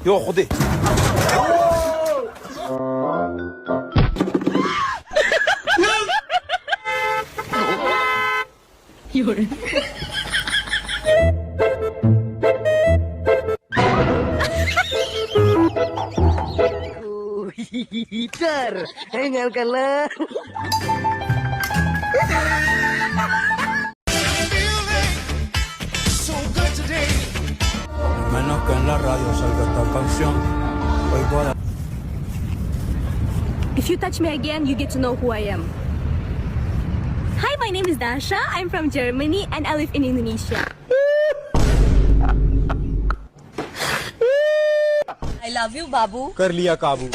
يا خدي Peter, tinggalkanlah. menos que en la radio salga esta canción. Hoy voy a... If you touch me again, you get to know who I am. Hi, my name is Dasha. I'm from Germany and I live in Indonesia. I love you, Babu. कर लिया काबू